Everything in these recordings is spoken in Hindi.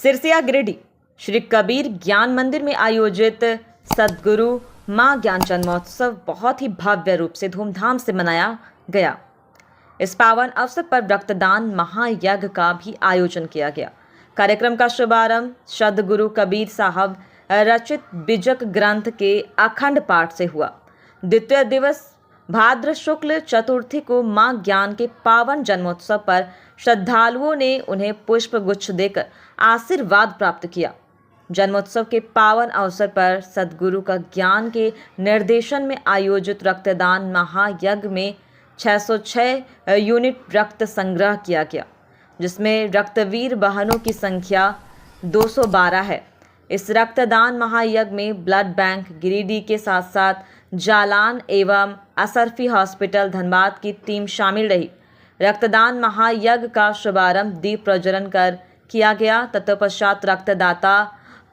सिरसिया गिरिडीह श्री कबीर ज्ञान मंदिर में आयोजित सद्गुरु मां ज्ञान जन्मोत्सव बहुत ही भव्य रूप से धूमधाम से मनाया गया। इस पावन अवसर पर रक्तदान महायज्ञ का भी आयोजन किया गया। कार्यक्रम का शुभारंभ सद्गुरु कबीर साहब रचित बिजक ग्रंथ के अखंड पाठ से हुआ। द्वितीय दिवस भाद्र शुक्ल चतुर्थी को मां ज्ञान के पावन जन्मोत्सव पर श्रद्धालुओं ने उन्हें पुष्प गुच्छ देकर आशीर्वाद प्राप्त किया। जन्मोत्सव के पावन अवसर पर सद्गुरु का ज्ञान के निर्देशन में आयोजित रक्तदान महायज्ञ में 606 यूनिट रक्त संग्रह किया गया, जिसमें रक्तवीर बहनों की संख्या 212 है। इस रक्तदान महायज्ञ में ब्लड बैंक गिरिडीह के साथ साथ जालान एवं असरफी हॉस्पिटल धनबाद की टीम शामिल रही। रक्तदान महायज्ञ का शुभारंभ दीप प्रज्वलन कर किया गया। तत्पश्चात रक्तदाता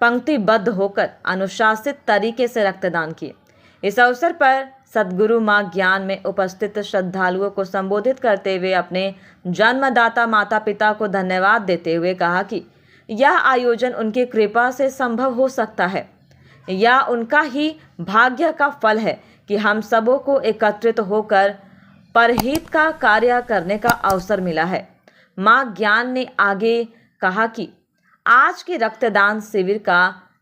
पंक्तिबद्ध होकर अनुशासित तरीके से रक्तदान किए। इस अवसर पर सद्गुरु मां ज्ञान में उपस्थित श्रद्धालुओं को संबोधित करते हुए अपने जन्मदाता माता पिता को धन्यवाद देते हुए कहा कि यह आयोजन उनकी कृपा से संभव हो सकता है। यह उनका ही भाग्य का फल है कि हम सबों को एकत्रित होकर परहित का कार्य करने का अवसर मिला है। मां ज्ञान ने आगे कहा कि आज के रक्तदान शिविर का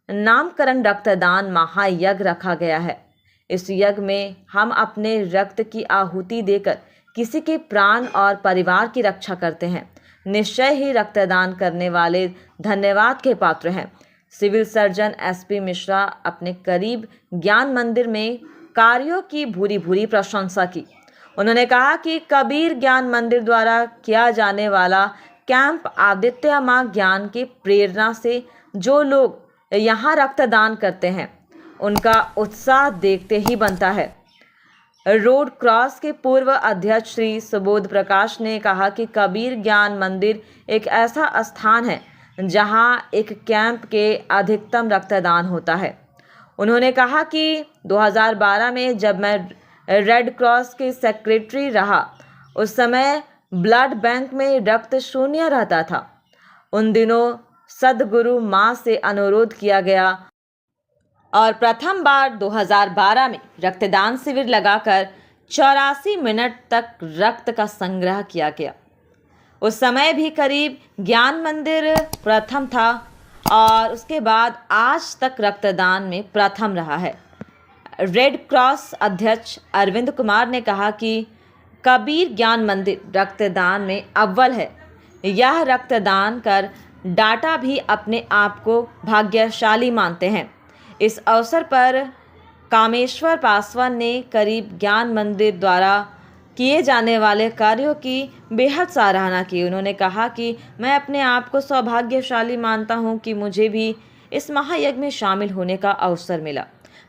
नामकरण रक्तदान महायज्ञ रखा गया है। इस यज्ञ में हम अपने रक्त की आहुति देकर किसी के प्राण और परिवार की रक्षा करते हैं। निश्चय ही रक्तदान करने वाले धन्यवाद के पात्र हैं। सिविल सर्जन एसपी मिश्रा अपने करीब ज्ञान मंदिर में कार्यों की भूरी भूरी प्रशंसा की। उन्होंने कहा कि कबीर ज्ञान मंदिर द्वारा किया जाने वाला कैंप आदित्य मां ज्ञान की प्रेरणा से जो लोग यहाँ रक्तदान करते हैं उनका उत्साह देखते ही बनता है। रोड क्रॉस के पूर्व अध्यक्ष श्री सुबोध प्रकाश ने कहा कि कबीर ज्ञान मंदिर एक ऐसा स्थान है जहां एक कैंप के अधिकतम रक्तदान होता है। उन्होंने कहा कि 2012 में जब मैं रेड क्रॉस के सेक्रेटरी रहा, उस समय ब्लड बैंक में रक्त शून्य रहता था। उन दिनों सद्गुरु मां से अनुरोध किया गया और प्रथम बार 2012 में रक्तदान शिविर लगाकर 84 मिनट तक रक्त का संग्रह किया गया। उस समय भी करीब ज्ञान मंदिर प्रथम था और उसके बाद आज तक रक्तदान में प्रथम रहा है। रेड क्रॉस अध्यक्ष अरविंद कुमार ने कहा कि कबीर ज्ञान मंदिर रक्तदान में अव्वल है। यह रक्तदान कर डाटा भी अपने आप को भाग्यशाली मानते हैं। इस अवसर पर कामेश्वर पासवान ने करीब ज्ञान मंदिर द्वारा किए जाने वाले कार्यों की बेहद सराहना की। उन्होंने कहा कि मैं अपने आप को सौभाग्यशाली मानता हूं कि मुझे भी इस महायज्ञ में शामिल होने का अवसर मिला।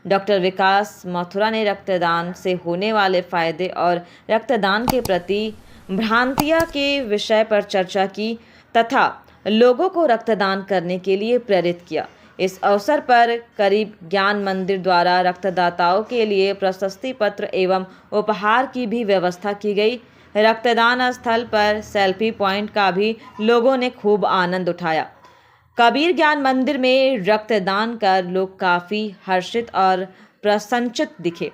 डॉक्टर विकास मथुरा ने रक्तदान से होने वाले फायदे और रक्तदान के प्रति भ्रांतियां के विषय पर चर्चा की तथा लोगों को रक्तदान करने के लिए प्रेरित किया। इस अवसर पर करीब ज्ञान मंदिर द्वारा रक्तदाताओं के लिए प्रशस्ति पत्र एवं उपहार की भी व्यवस्था की गई। रक्तदान स्थल पर सेल्फी पॉइंट का भी लोगों ने खूब आनंद उठाया। कबीर ज्ञान मंदिर में रक्तदान कर लोग काफ़ी हर्षित और प्रसन्नचित दिखे।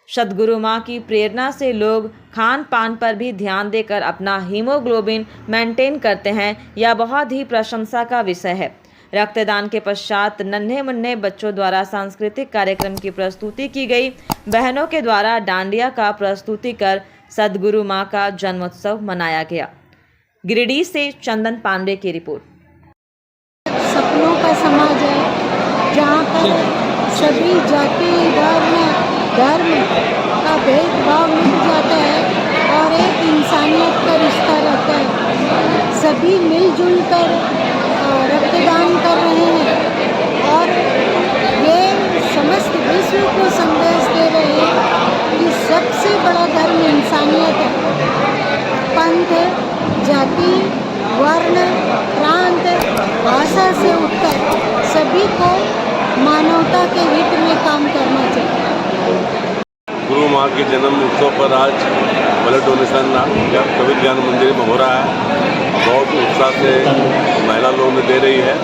सद्गुरु मां की प्रेरणा से लोग खान पान पर भी ध्यान देकर अपना हीमोग्लोबिन मेंटेन करते हैं। यह बहुत ही प्रशंसा का विषय है। रक्तदान के पश्चात नन्हे मुन्ने बच्चों द्वारा सांस्कृतिक कार्यक्रम की प्रस्तुति की गई। बहनों के द्वारा डांडिया का प्रस्तुति कर सद्गुरु मां का जन्मोत्सव मनाया गया। गिरिडीह से चंदन पांडे की रिपोर्ट। सपनों का समाज है जहाँ पर सभी जाति धर्म का भेदभाव मिट जाता है और एक इंसानियत का रिश्ता रहता है। सभी मिलजुल कर रक्तदान कर रहे हैं और ये समस्त विश्व को संदेश दे रहे हैं कि सबसे बड़ा धर्म इंसानियत है। पंथ, जाति, वर्ण, प्रांत, भाषा से उठकर सभी को मानवता के हित में काम करना चाहिए। गुरु माँ के जन्म उत्सव पर आज ब्लड डोनेशन कबीर ज्ञान मंदिर में हो रहा है। बहुत उत्साह से महिला लोग में दे रही है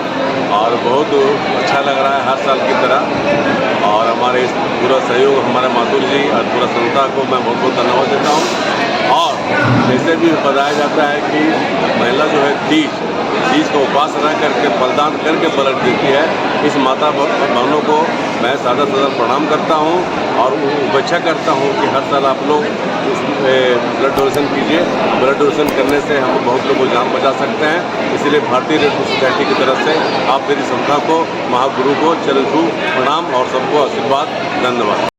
और बहुत अच्छा लग रहा है हर साल की तरह। और हमारे इस पूरा सहयोग हमारे माधुरी जी और पूरा संस्था को मैं बहुत बहुत धन्यवाद देता हूँ। और जैसे भी बताया जाता है कि महिला जो है तीज को उपवास रह करके बलिदान करके पलट देती है, इस माता बहनों को मैं सादर प्रणाम करता हूँ और अपेक्षा करता हूँ कि हर साल आप लोग ब्लड डोनेशन कीजिए। ब्लड डोनेशन करने से हम बहुत लोगों को जान बचा सकते हैं। इसलिए भारतीय रेड क्रॉस सोसाइटी की तरफ से आप मेरी संस्था को, महागुरु को चरण छू प्रणाम और सबको आशीर्वाद, धन्यवाद।